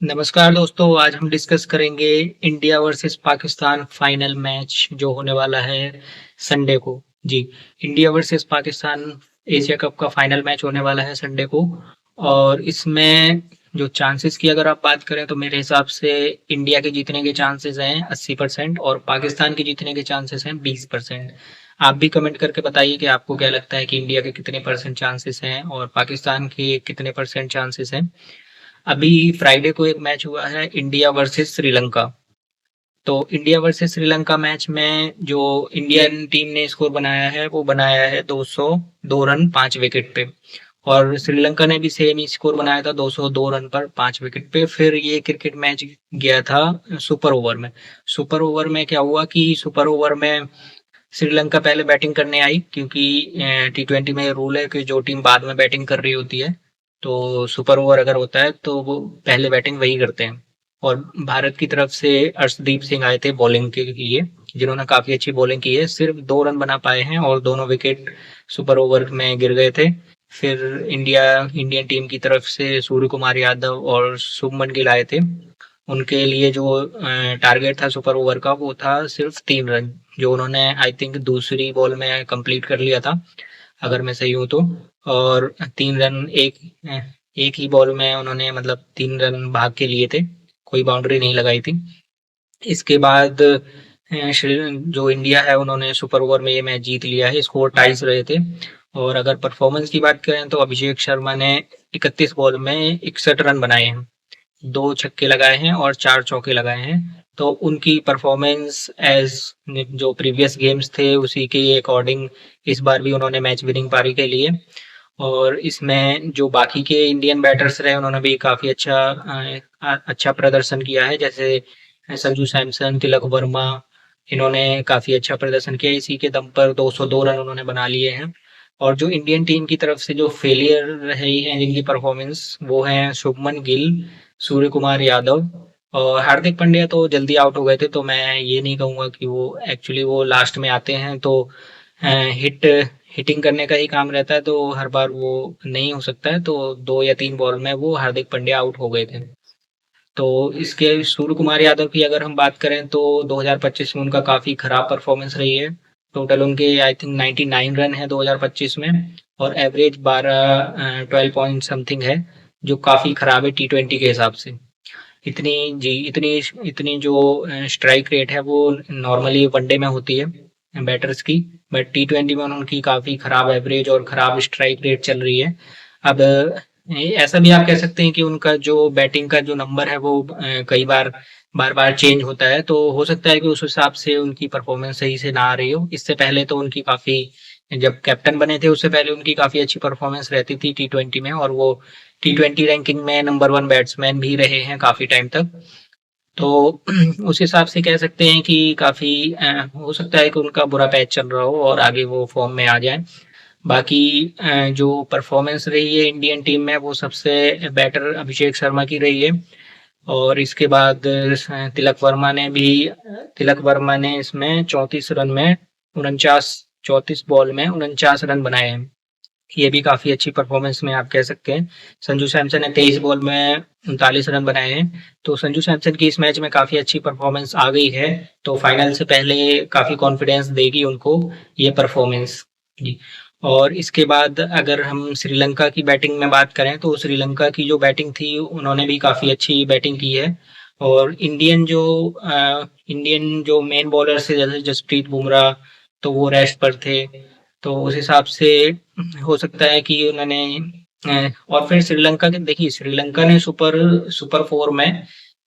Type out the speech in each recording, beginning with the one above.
नमस्कार दोस्तों, आज हम डिस्कस करेंगे India versus Pakistan final match जो होने वाला है संडे को। जी, India versus Pakistan Asia cup का फाइनल मैच होने वाला है संडे को। और इसमें जो चांसेस की अगर आप बात करें तो मेरे हिसाब से इंडिया के जीतने के चांसेस हैं 80% और पाकिस्तान के जीतने के चांसेस हैं 20%। आप भी कमेंट करके बताइए कि आपको क्या लगता है कि इंडिया के कितने परसेंट चांसेस हैं और पाकिस्तान के कितने परसेंट चांसेस हैं। अभी फ्राइडे को एक मैच हुआ है इंडिया वर्सेस श्रीलंका। तो इंडिया वर्सेस श्रीलंका मैच में जो इंडियन टीम ने स्कोर बनाया है वो बनाया है 202 रन 5 विकेट पे। और श्रीलंका ने भी सेम ही स्कोर बनाया था 202 रन पर 5 विकेट पे। फिर ये क्रिकेट मैच गया था सुपर ओवर में। सुपर ओवर में क्या हुआ कि सुपर ओवर में श्रीलंका पहले बैटिंग करने आई, क्योंकि T20 में रूल है कि जो टीम बाद में बैटिंग कर रही होती है तो सुपर ओवर अगर होता है तो वो पहले बैटिंग वही करते हैं। और भारत की तरफ से अर्शदीप सिंह आए थे बॉलिंग के लिए, जिन्होंने काफी अच्छी बॉलिंग की है। सिर्फ 2 रन बना पाए हैं और दोनों विकेट सुपर ओवर में गिर गए थे। फिर इंडियन टीम की तरफ से सूर्य कुमार यादव और शुभमन गिल आए थे। उनके लिए जो टारगेट था सुपर ओवर का वो था सिर्फ 3 रन, जो उन्होंने आई थिंक दूसरी बॉल में कंप्लीट कर लिया था, अगर मैं सही हूँ तो। और 3 रन एक ही बॉल में उन्होंने मतलब 3 रन भाग के लिए थे, कोई बाउंड्री नहीं लगाई थी। इसके बाद जो इंडिया है उन्होंने सुपर ओवर में ये मैच जीत लिया है, स्कोर टाइस रहे थे। और अगर परफॉर्मेंस की बात करें तो अभिषेक शर्मा ने 31 बॉल में 61 रन बनाए हैं, 2 छक्के लगाए हैं और 4 चौके लगाए हैं। तो उनकी परफॉर्मेंस एज जो प्रीवियस गेम्स थे उसी के अकॉर्डिंग इस बार भी उन्होंने मैच विनिंग पारी के लिए। और इसमें जो बाकी के इंडियन बैटर्स रहे उन्होंने भी काफी अच्छा प्रदर्शन किया है, जैसे संजू सैमसन, तिलक वर्मा, इन्होंने काफी अच्छा प्रदर्शन किया। इसी के दम पर 202 रन उन्होंने बना लिए हैं। और जो इंडियन टीम की तरफ से जो फेलियर रही है जिनकी परफॉर्मेंस, वो है शुभमन गिल, सूर्य कुमार यादव और हार्दिक पांड्या तो जल्दी आउट हो गए थे। तो मैं ये नहीं कहूंगा कि वो एक्चुअली वो लास्ट में आते हैं तो हिट हिटिंग करने का ही काम रहता है, तो हर बार वो नहीं हो सकता है। तो 2 या 3 बॉल में वो हार्दिक पांड्या आउट हो गए थे। तो इसके सूर्य कुमार यादव की अगर हम बात करें तो 2025 में उनका काफी खराब परफॉर्मेंस रही है। टोटल उनके आई थिंक 99 रन है 2025 में, और एवरेज 12 पॉइंट समथिंग है, जो काफी खराब है T20 के हिसाब से। इतनी जी इतनी इतनी जो स्ट्राइक रेट है वो नॉर्मली वनडे में होती है बैटर्स की, बट T20 में उनकी काफी खराब एवरेज और खराब स्ट्राइक रेट चल रही है। अब ऐसा भी आप कह सकते हैं कि उनका जो बैटिंग का जो नंबर है वो कई बार बार बार चेंज होता है, तो हो सकता है कि उस हिसाब से उनकी परफॉर्मेंस सही से ना आ रही हो। इससे पहले तो उनकी काफी, जब कैप्टन बने थे उससे पहले उनकी काफी अच्छी परफॉर्मेंस रहती थी T20 में, और वो T20 रैंकिंग में नंबर 1 बैट्समैन भी रहे हैं काफी टाइम तक। तो उस हिसाब से कह सकते हैं कि काफी हो सकता है कि उनका बुरा पैच चल रहा हो और आगे वो फॉर्म में आ जाए। बाकी जो परफॉर्मेंस रही है इंडियन टीम में वो सबसे बेटर अभिषेक शर्मा की रही है। और इसके बाद तिलक वर्मा ने इसमें 34 रन में 34 बॉल में 49 रन बनाए हैं। ये भी काफी अच्छी परफॉर्मेंस में आप कह सकते हैं। संजू सैमसन ने 23 बॉल में 39 रन बनाए हैं। तो संजू सैमसन की इस मैच में काफी अच्छी परफॉर्मेंस आ गई है, तो फाइनल से पहले काफी कॉन्फिडेंस देगी उनको ये परफॉर्मेंस। जी। और इसके बाद अगर हम श्रीलंका की बैटिंग में बात करें तो श्रीलंका की जो बैटिंग थी उन्होंने भी काफी अच्छी बैटिंग की है। और इंडियन जो मेन बॉलर थे जैसे जसप्रीत बुमराह, तो वो रेस्ट पर थे। तो उस हिसाब से हो सकता है कि उन्होंने और फिर श्रीलंका के देखिए, श्रीलंका ने सुपर सुपर 4 में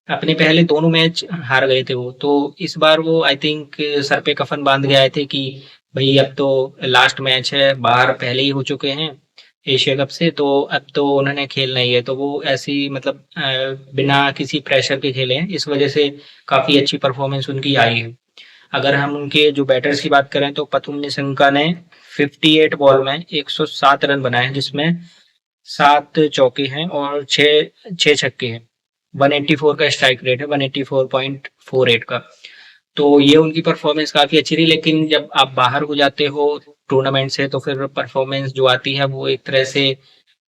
अपने पहले दोनों मैच हार गए थे वो। तो इस बार वो आई थिंक सर पे कफन बांध के आए थे कि भाई अब तो लास्ट मैच है, बाहर पहले ही हो चुके हैं एशिया कप से, तो अब तो उन्होंने खेलना ही है। तो वो ऐसी मतलब बिना किसी प्रेशर के खेले हैं, इस वजह से काफी अच्छी परफॉर्मेंस उनकी आई है। अगर हम उनके जो बैटर्स की बात करें तो पथुम निशंका ने 58 बॉल में 107 रन बनाए हैं, जिसमें 7 चौके हैं और छह छह छक्के हैं। 184 का स्ट्राइक रेट है, 184.48 का। तो ये उनकी परफॉर्मेंस काफी अच्छी रही, लेकिन जब आप बाहर हो जाते हो टूर्नामेंट से तो फिर परफॉर्मेंस जो आती है वो एक तरह से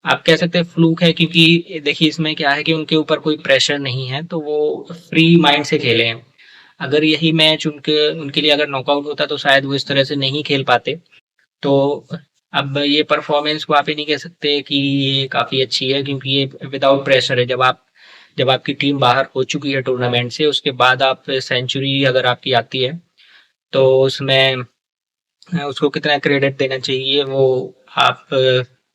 आप कह सकते हैं फ्लूक है, क्योंकि देखिए इसमें क्या है कि उनके ऊपर कोई प्रेशर नहीं है, तो वो फ्री माइंड से खेले हैं। अगर यही मैच उनके उनके लिए अगर नॉकआउट होता तो शायद वो इस तरह से नहीं खेल पाते। तो अब ये परफॉर्मेंस को आप ये नहीं कह सकते कि ये काफी अच्छी है, क्योंकि ये विदाउट प्रेशर है। जब आपकी टीम बाहर हो चुकी है टूर्नामेंट से, उसके बाद आप सेंचुरी अगर आपकी आती है, तो उसमें उसको कितना क्रेडिट देना चाहिए वो आप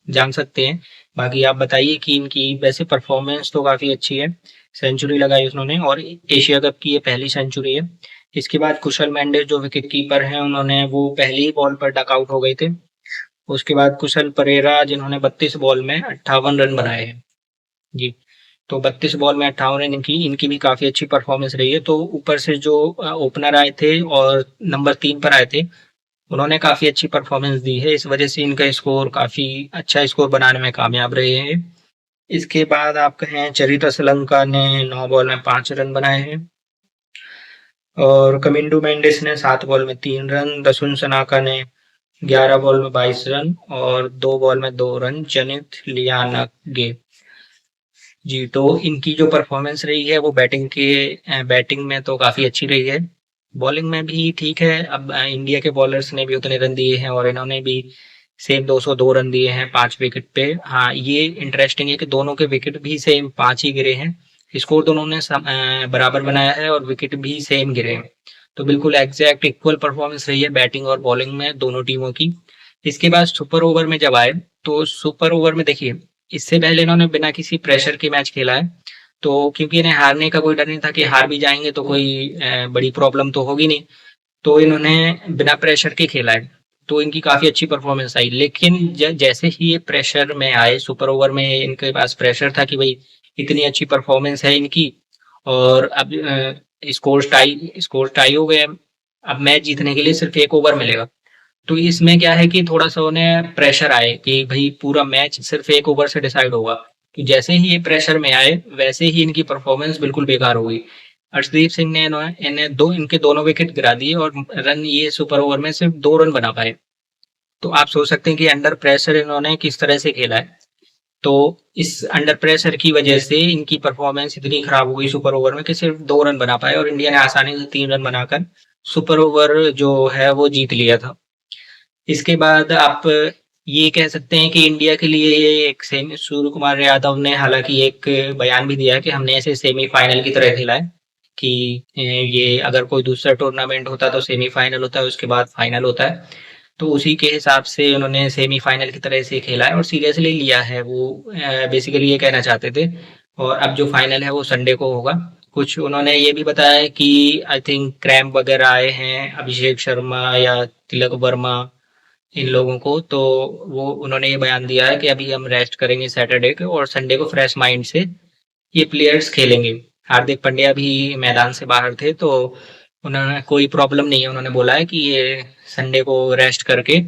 जान सकते हैं। बाकी आप बताइए कि इनकी वैसे परफॉर्मेंस तो काफी अच्छी है। सेंचुरी लगाई उन्होंने और एशिया कप की ये पहली सेंचुरी है। इसके बाद कुशल मेंडिस जो विकेट कीपर हैं, उन्होंने वो पहली ही बॉल पर डकआउट हो गए थे। उसके बाद कुशल परेरा, जिन्होंने 32 बॉल में 58 रन बनाए हैं। जी। तो 32 बॉल में 58 रन इनकी भी काफी अच्छी परफॉर्मेंस रही है। तो ऊपर से जो ओपनर आए थे और नंबर 3 पर आए थे, उन्होंने काफी अच्छी परफॉर्मेंस दी है। इस वजह से इनका स्कोर काफी अच्छा स्कोर बनाने में कामयाब रहे हैं। इसके बाद आप कहें, चरिता श्रीलंका ने 9 बॉल में 5 रन बनाए हैं और कमिंडू मेंडिस ने 7 बॉल में 3 रन, दसुन सनाका ने 11 बॉल में 22 रन और 2 बॉल में 2 रन, जनित लियानगे। जी, तो इनकी जो परफॉर्मेंस रही है वो बैटिंग में तो काफी अच्छी रही है। बॉलिंग में भी ठीक है। अब इंडिया के बॉलर्स ने भी उतने रन दिए हैं और इन्होंने भी सेम 202 रन दिए हैं 5 विकेट पे। हाँ, ये इंटरेस्टिंग है कि दोनों के विकेट भी सेम 5 ही गिरे हैं। स्कोर दोनों ने बराबर बनाया है और विकेट भी सेम गिरे हैं। तो बिल्कुल एग्जैक्ट इक्वल परफॉर्मेंस रही है बैटिंग और बॉलिंग में दोनों टीमों की। इसके बाद सुपर ओवर में जब आए, तो सुपर ओवर में देखिए, इससे पहले इन्होंने बिना किसी प्रेशर के मैच खेला है। तो क्योंकि इन्हें हारने का कोई डर नहीं था कि हार भी जाएंगे तो कोई बड़ी प्रॉब्लम तो होगी नहीं, तो इन्होंने बिना प्रेशर के खेला है। तो इनकी काफी अच्छी परफॉर्मेंस आई। लेकिन जैसे ही ये प्रेशर में आए, सुपर ओवर में इनके पास प्रेशर था कि भाई इतनी अच्छी परफॉर्मेंस है इनकी और अब स्कोर टाई हो गया। अब मैच जीतने के लिए सिर्फ एक ओवर मिलेगा। तो इसमें क्या है कि थोड़ा सा उन्हें प्रेशर आए कि भाई पूरा मैच सिर्फ एक ओवर से डिसाइड होगा। तो जैसे ही ये प्रेशर में आए, वैसे ही इनकी परफॉर्मेंस बिल्कुल बेकार हो गई। अर्शदीप सिंह ने इन्हें इनके दोनों विकेट गिरा दिए और रन ये सुपर ओवर में सिर्फ 2 रन बना पाए। तो आप सोच सकते हैं कि अंडर प्रेशर इन्होंने किस तरह से खेला है। तो इस अंडर प्रेशर की वजह से इनकी परफॉर्मेंस इतनी खराब हो गई सुपर ओवर में कि सिर्फ 2 रन बना पाए और इंडिया ने आसानी से 3 रन बनाकर सुपर ओवर जो है वो जीत लिया था। इसके बाद आप ये कह सकते हैं कि इंडिया के लिए ये एक सेमी, सूर्य कुमार यादव ने हालांकि एक बयान भी दिया है कि हमने ऐसे सेमीफाइनल की तरह खेला है कि ये अगर कोई दूसरा टूर्नामेंट होता तो सेमीफाइनल होता है, उसके बाद फाइनल होता है। तो उसी के हिसाब से उन्होंने सेमीफाइनल की तरह से खेला है और सीरियसली लिया है। वो बेसिकली ये कहना चाहते थे। और अब जो फाइनल है वो संडे को होगा। कुछ उन्होंने ये भी बताया है कि आई थिंक क्रैम्प वगैरह आए हैं अभिषेक शर्मा या तिलक वर्मा, इन लोगों को। तो वो उन्होंने ये बयान दिया है कि अभी हम रेस्ट करेंगे सैटरडे को और संडे को फ्रेश माइंड से ये प्लेयर्स खेलेंगे। हार्दिक पांड्या भी मैदान से बाहर थे, तो उन्होंने कोई प्रॉब्लम नहीं है। उन्होंने बोला है कि ये संडे को रेस्ट करके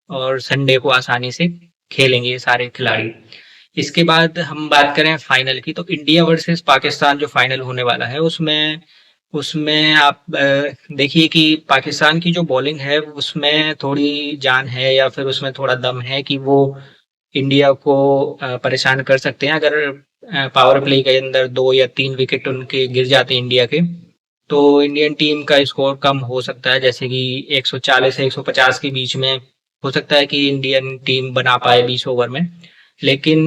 और संडे को आसानी से खेलेंगे ये सारे खिलाड़ी। इसके बाद हम बात करें फाइनल की, तो इंडिया वर्सेस पाकिस्तान जो फाइनल होने वाला है, उसमें उसमें आप देखिए कि पाकिस्तान की जो बॉलिंग है उसमें थोड़ी जान है या फिर उसमें थोड़ा दम है कि वो इंडिया को परेशान कर सकते हैं। अगर पावर प्ले के अंदर 2 या 3 विकेट उनके गिर जाते हैं इंडिया के, तो इंडियन टीम का स्कोर कम हो सकता है। जैसे कि 140 से 150 के बीच में हो सकता है कि इंडियन टीम बना पाए 20 ओवर में। लेकिन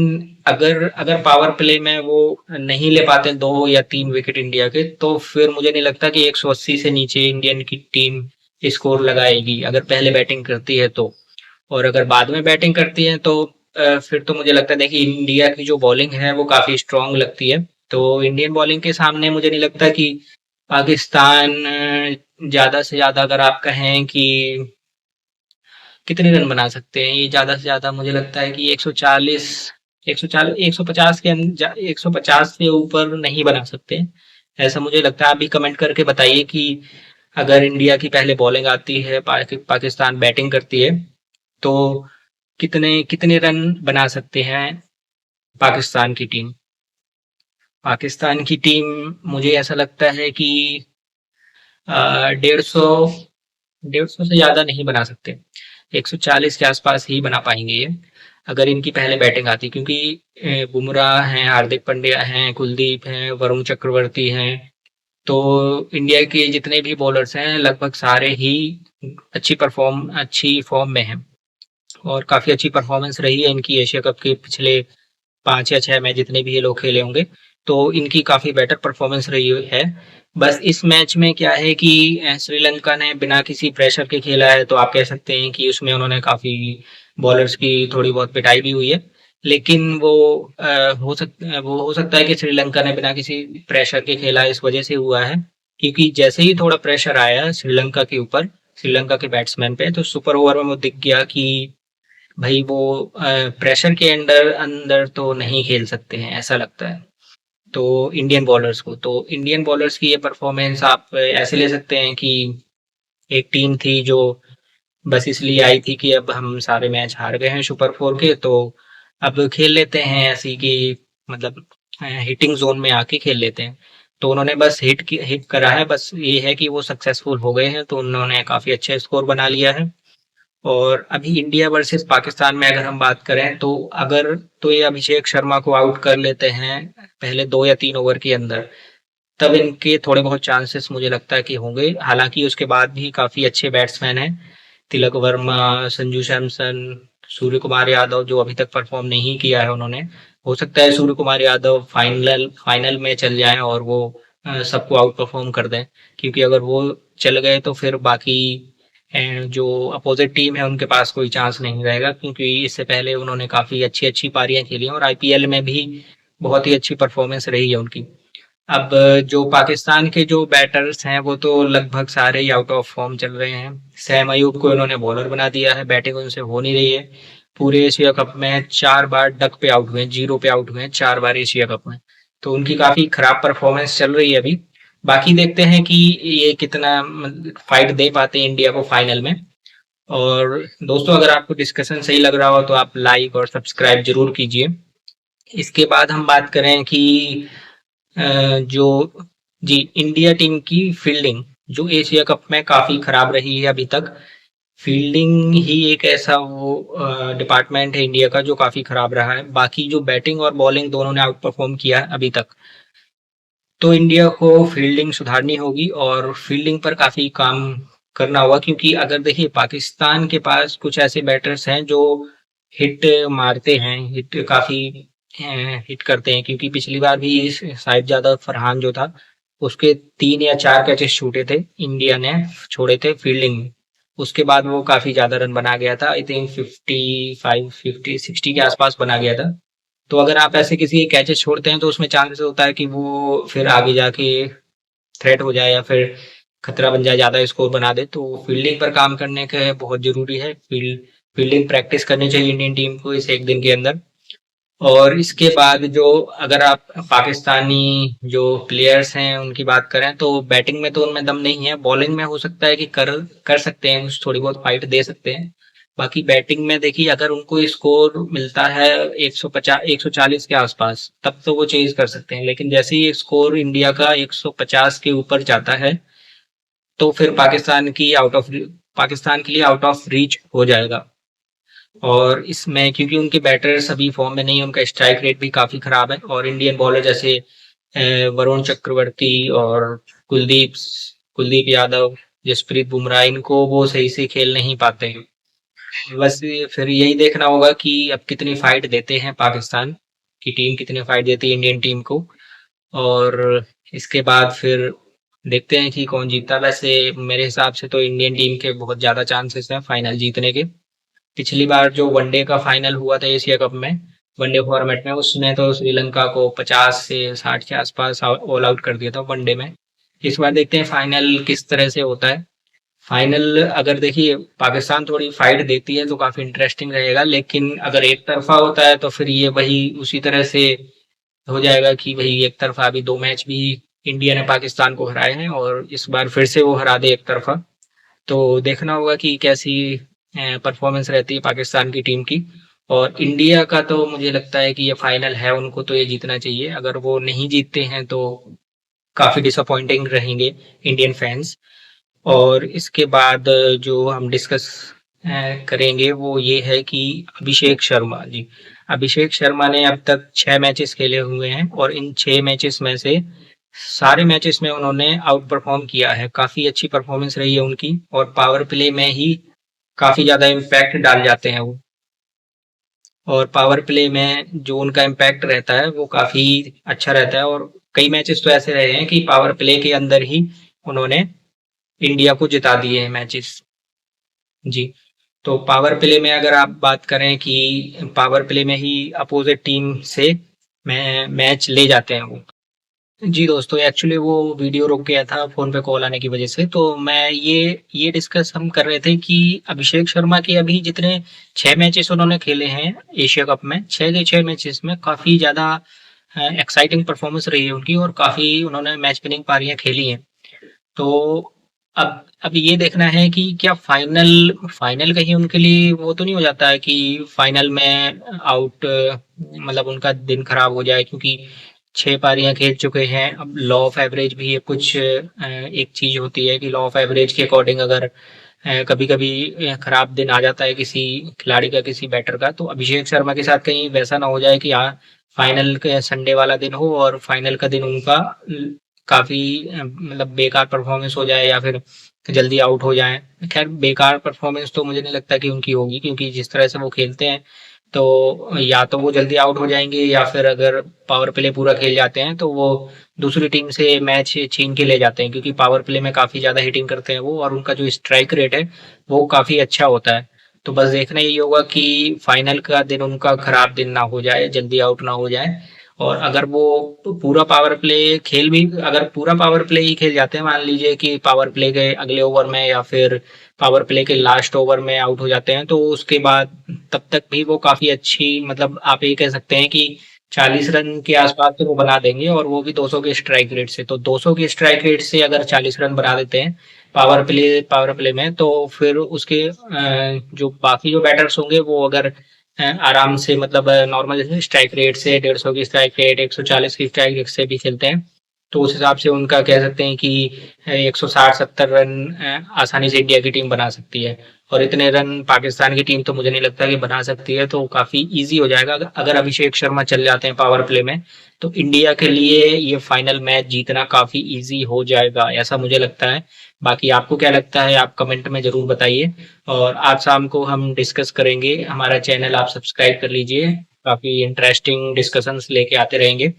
अगर अगर पावर प्ले में वो नहीं ले पाते 2 या 3 विकेट इंडिया के, तो फिर मुझे नहीं लगता कि 180 से नीचे इंडियन की टीम स्कोर लगाएगी अगर पहले बैटिंग करती है तो। और अगर बाद में बैटिंग करती है तो फिर तो मुझे लगता है, देखिए इंडिया की जो बॉलिंग है वो काफी स्ट्रांग लगती है। तो इंडियन बॉलिंग के सामने मुझे नहीं लगता कि पाकिस्तान ज्यादा से ज्यादा, अगर आप कहें कि कितने रन बना सकते हैं, ये ज्यादा से ज्यादा मुझे लगता है कि 140, 140, 150 150 से ऊपर नहीं बना सकते। ऐसा मुझे लगता है। आप भी कमेंट करके बताइए कि अगर इंडिया की पहले बॉलिंग आती है, पाकिस्तान बैटिंग करती है, तो कितने कितने रन बना सकते हैं पाकिस्तान की टीम। पाकिस्तान की टीम, मुझे ऐसा लगता है कि 150, 150 से ज्यादा नहीं बना सकते। 140 के आसपास ही बना पाएंगे ये। अगर इनकी पहले बैटिंग आती, क्योंकि बुमराह हैं, हार्दिक पांड्या हैं, कुलदीप हैं, वरुण चक्रवर्ती हैं, तो इंडिया के जितने भी बॉलर्स हैं लगभग सारे ही अच्छी फॉर्म में हैं और काफ़ी अच्छी परफॉर्मेंस रही है इनकी एशिया कप के पिछले 5 या 6 मैच जितने भी ये लोग खेले होंगे, तो इनकी काफ़ी बेटर परफॉर्मेंस रही है। बस इस मैच में क्या है कि श्रीलंका ने बिना किसी प्रेशर के खेला है, तो आप कह सकते हैं कि उसमें उन्होंने काफ़ी बॉलर्स की थोड़ी बहुत पिटाई भी हुई है। लेकिन वो हो सकता है कि श्रीलंका ने बिना किसी प्रेशर के खेला इस वजह से हुआ है, क्योंकि जैसे ही थोड़ा प्रेशर आया श्रीलंका के ऊपर, श्रीलंका के बैट्समैन पे, तो सुपर ओवर में वो दिख गया कि भाई वो प्रेशर के अंडर अंदर तो नहीं खेल सकते हैं, ऐसा लगता है। तो इंडियन बॉलर्स की ये परफॉर्मेंस आप ऐसे ले सकते हैं कि एक टीम थी जो बस इसलिए आई थी कि अब हम सारे मैच हार गए हैं सुपर फोर के, तो अब खेल लेते हैं ऐसी कि मतलब हिटिंग जोन में आके खेल लेते हैं। तो उन्होंने बस हिट करा है, बस ये है कि वो सक्सेसफुल हो गए हैं, तो उन्होंने काफी अच्छा स्कोर बना लिया है। और अभी इंडिया वर्सेस पाकिस्तान में अगर हम बात करें, तो अगर तो ये अभिषेक शर्मा को आउट कर लेते हैं पहले 2 या 3 ओवर के अंदर, तब इनके थोड़े बहुत चांसेस मुझे लगता है कि होंगे। हालांकि उसके बाद भी काफी अच्छे बैट्समैन हैं, तिलक वर्मा, संजू सैमसन, सूर्य कुमार यादव, जो अभी तक परफॉर्म नहीं किया है उन्होंने। हो सकता है सूर्य कुमार यादव फाइनल फाइनल में चल जाएं और वो सबको आउट परफॉर्म कर दें, क्योंकि अगर वो चल गए तो फिर बाकी जो अपोजिट टीम है उनके पास कोई चांस नहीं रहेगा, क्योंकि इससे पहले उन्होंने काफी अच्छी अच्छी पारियां खेली हैं और आईपीएल में भी बहुत ही अच्छी परफॉर्मेंस रही है उनकी। अब जो पाकिस्तान के जो बैटर्स हैं वो तो लगभग सारे ही आउट ऑफ फॉर्म चल रहे हैं। सैम अयूब को इन्होंने बॉलर बना दिया है, बैटिंग उनसे हो नहीं रही है। पूरे एशिया कप में 4 बार डक पे आउट हुए हैं, जीरो पे आउट हुए हैं 4 बार एशिया कप में। तो उनकी काफी खराब परफॉर्मेंस चल रही है अभी। बाकी देखते हैं कि ये कितना फाइट दे पाते हैं इंडिया को फाइनल में। और दोस्तों, अगर आपको डिस्कशन सही लग रहा हो तो आप लाइक और सब्सक्राइब जरूर कीजिए। इसके बाद हम बात करें कि जो जी इंडिया टीम की फील्डिंग जो एशिया कप में काफी खराब रही है अभी तक। फील्डिंग ही एक ऐसा वो डिपार्टमेंट है इंडिया का जो काफी खराब रहा है। बाकी जो बैटिंग और बॉलिंग दोनों ने आउट परफॉर्म किया है अभी तक। तो इंडिया को फील्डिंग सुधारनी होगी और फील्डिंग पर काफी काम करना होगा, क्योंकि अगर देखिए पाकिस्तान के पास कुछ ऐसे बैटर्स हैं जो हिट मारते हैं, हिट काफी हिट करते हैं, क्योंकि पिछली बार भी शायद ज्यादा फरहान जो था उसके 3 या 4 कैचेस छूटे थे, इंडिया ने छोड़े थे फील्डिंग में। उसके बाद वो काफी ज्यादा रन बना गया था, आई थिंक 55 50 60 के आसपास बना गया था। तो अगर आप ऐसे किसी के कैचेस छोड़ते हैं तो उसमें चांसेस होता है कि वो फिर आगे जाके थ्रेट हो जाए या फिर खतरा बन जाए, ज्यादा स्कोर बना दे। तो फील्डिंग पर काम करने का बहुत जरूरी है। फील्डिंग प्रैक्टिस करनी चाहिए इंडियन टीम को इस एक दिन के अंदर। और इसके बाद जो अगर आप पाकिस्तानी जो प्लेयर्स हैं उनकी बात करें, तो बैटिंग में तो उनमें दम नहीं है, बॉलिंग में हो सकता है कि कर सकते हैं कुछ, थोड़ी बहुत फाइट दे सकते हैं। बाकी बैटिंग में देखिए अगर उनको स्कोर मिलता है 150 140 के आसपास, तब तो वो चेज कर सकते हैं। लेकिन जैसे ही स्कोर इंडिया का 150 के ऊपर जाता है, तो फिर पाकिस्तान के लिए आउट ऑफ रीच हो जाएगा। और इसमें क्योंकि उनके बैटर्स अभी फॉर्म में नहीं है, उनका स्ट्राइक रेट भी काफी खराब है, और इंडियन बॉलर जैसे वरुण चक्रवर्ती और कुलदीप कुलदीप यादव, जसप्रीत बुमराह, इनको वो सही से खेल नहीं पाते हैं। बस फिर यही देखना होगा कि अब कितनी फाइट देते हैं पाकिस्तान की टीम, कितनी फाइट देती है इंडियन टीम को। और इसके बाद फिर देखते हैं कि कौन जीतता है। वैसे मेरे हिसाब से तो इंडियन टीम के बहुत ज्यादा चांसेस हैं फाइनल जीतने के। पिछली बार जो वनडे का फाइनल हुआ था एशिया कप में, वनडे फॉर्मेट में, उसने तो श्रीलंका को 50 से 60 के आसपास ऑल आउट कर दिया था वनडे में। इस बार देखते हैं फाइनल किस तरह से होता है। फाइनल अगर देखिए पाकिस्तान थोड़ी फाइट देती है तो काफी इंटरेस्टिंग रहेगा, लेकिन अगर एक तरफा होता है तो फिर ये वही उसी तरह से हो जाएगा कि वही एक तरफा। अभी 2 मैच भी इंडिया ने पाकिस्तान को हराए हैं और इस बार फिर से वो हरा दे एक तरफा। तो देखना होगा कि कैसी परफॉर्मेंस रहती है पाकिस्तान की टीम की। और इंडिया का तो मुझे लगता है कि ये फाइनल है, उनको तो ये जीतना चाहिए। अगर वो नहीं जीतते हैं तो काफी डिसअपॉइंटिंग रहेंगे इंडियन फैंस। और इसके बाद जो हम डिस्कस करेंगे वो ये है कि अभिषेक शर्मा जी। अभिषेक शर्मा ने अब तक 6 मैचेस खेले हुए हैं और इन 6 मैचेस में से सारे मैचेस में उन्होंने आउट परफॉर्म किया है। काफ़ी अच्छी परफॉर्मेंस रही है उनकी और पावर प्ले में ही काफ़ी ज़्यादा इम्पैक्ट डाल जाते हैं वो। और पावर प्ले में जो उनका इम्पैक्ट रहता है वो काफ़ी अच्छा रहता है और कई मैचेस तो ऐसे रहे हैं कि पावर प्ले के अंदर ही उन्होंने इंडिया को जिता दिए हैं मैचेस। जी। तो पावर प्ले में अगर आप बात करें कि पावर प्ले में ही अपोजिट टीम से मैच ले जाते हैं वो। जी दोस्तों, एक्चुअली वो वीडियो रुक गया था फ़ोन पे कॉल आने की वजह से। तो मैं ये डिस्कस हम कर रहे थे कि अभिषेक शर्मा के अभी जितने 6 मैचेस उन्होंने खेले हैं एशिया कप में, 6 के 6 मैचेस में काफ़ी ज़्यादा एक्साइटिंग परफॉर्मेंस रही है उनकी और काफ़ी उन्होंने मैच विनिंग पारियाँ खेली हैं। तो अब ये देखना है कि क्या फाइनल फाइनल कहीं उनके लिए वो तो नहीं हो जाता है कि फाइनल में आउट, मतलब उनका दिन खराब हो जाए, क्योंकि 6 पारियाँ खेल चुके हैं। अब लॉ ऑफ एवरेज भी कुछ एक चीज़ होती है कि लॉ ऑफ एवरेज के अकॉर्डिंग अगर कभी-कभी खराब दिन आ जाता है किसी खिलाड़ी का, किसी बैटर का, तो अभिषेक शर्मा के साथ कहीं वैसा ना हो जाए कि फाइनल के संडे वाला दिन हो और फाइनल का दिन उनका काफ़ी मतलब बेकार परफॉर्मेंस हो जाए या फिर जल्दी आउट हो जाएँ। खैर बेकार परफॉर्मेंस तो मुझे नहीं लगता कि उनकी होगी, क्योंकि जिस तरह से वो खेलते हैं तो या तो वो जल्दी आउट हो जाएँगे या फिर अगर पावर प्ले पूरा खेल जाते हैं तो वो दूसरी टीम से मैच छीन के ले जाते हैं, क्योंकि पावर प्ले में काफ़ी ज़्यादा हिटिंग करते हैं वो और उनका जो स्ट्राइक रेट है वो काफ़ी अच्छा होता है। तो बस देखना यही होगा कि फाइनल का दिन उनका खराब दिन ना हो जाए, जल्दी आउट ना हो जाए। और अगर वो पूरा पावर प्ले खेल भी अगर पूरा पावर प्ले ही खेल जाते हैं, मान लीजिए कि पावर प्ले के अगले ओवर में या फिर पावर प्ले के लास्ट ओवर में आउट हो जाते हैं, तो उसके बाद तब तक भी वो काफ़ी अच्छी, मतलब आप ये कह सकते हैं कि 40 रन के आसपास तो वो बना देंगे और वो भी 200 के स्ट्राइक रेट से। तो 200 के स्ट्राइक रेट से अगर 40 रन बना देते हैं पावर प्ले में, तो फिर उसके जो बाकी जो बैटर्स होंगे वो अगर आराम से, मतलब नॉर्मल स्ट्राइक रेट से 150 की स्ट्राइक रेट, 140 की स्ट्राइक रेट से भी खेलते हैं, तो उस हिसाब से उनका कह सकते हैं कि 160-70 रन आसानी से इंडिया की टीम बना सकती है। और इतने रन पाकिस्तान की टीम तो मुझे नहीं लगता कि बना सकती है, तो काफ़ी ईज़ी हो जाएगा अगर अभिषेक शर्मा चल जाते हैं पावर प्ले में, तो इंडिया के लिए ये फाइनल मैच जीतना काफ़ी ईज़ी हो जाएगा, ऐसा मुझे लगता है। बाकी आपको क्या लगता है आप कमेंट में ज़रूर बताइए। और आज शाम को हम डिस्कस करेंगे, हमारा चैनल आप सब्सक्राइब कर लीजिए, काफ़ी इंटरेस्टिंग डिस्कशंस लेके आते रहेंगे।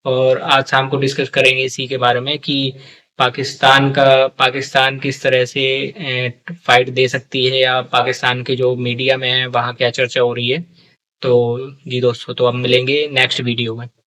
और आज शाम को डिस्कस करेंगे इसी के बारे में कि पाकिस्तान किस तरह से फाइट दे सकती है, या पाकिस्तान के जो मीडिया में है वहाँ क्या चर्चा हो रही है। तो जी दोस्तों, तो अब मिलेंगे नेक्स्ट वीडियो में।